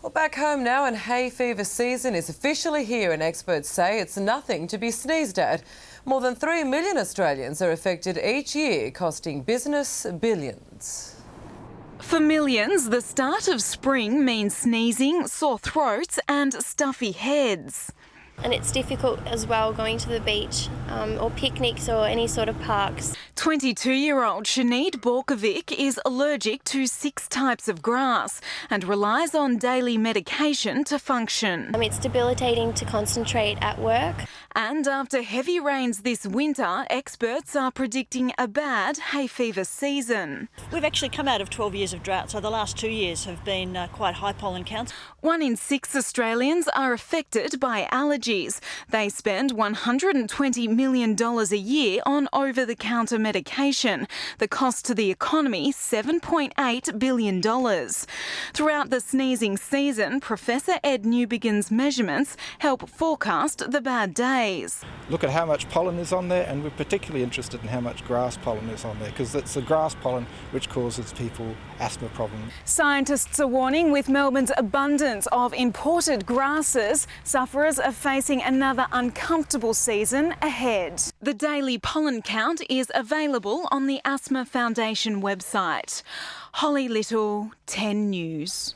Well, back home now, and hay fever season is officially here, and experts say it's nothing to be sneezed at. More than 3 million Australians are affected each year, costing business billions. For millions, the start of spring means sneezing, sore throats and stuffy heads. And it's difficult as well going to the beach or picnics or any sort of parks. 22-year-old Sinead Borkovic is allergic to 6 types of grass and relies on daily medication to function. It's debilitating to concentrate at work. And after heavy rains this winter, experts are predicting a bad hay fever season. We've actually come out of 12 years of drought, so the last 2 years have been quite high pollen counts. 1 in 6 Australians are affected by allergies. They spend $120 million a year on over-the-counter medication. The cost to the economy, $7.8 billion. Throughout the sneezing season, Professor Ed Newbigin's measurements help forecast the bad days. Look at how much pollen is on there, and we're particularly interested in how much grass pollen is on there, because it's the grass pollen which causes people asthma problems. Scientists are warning with Melbourne's abundance of imported grasses, sufferers are facing another uncomfortable season ahead. The daily pollen count is available on the Asthma Foundation website. Holly Little, 10 News.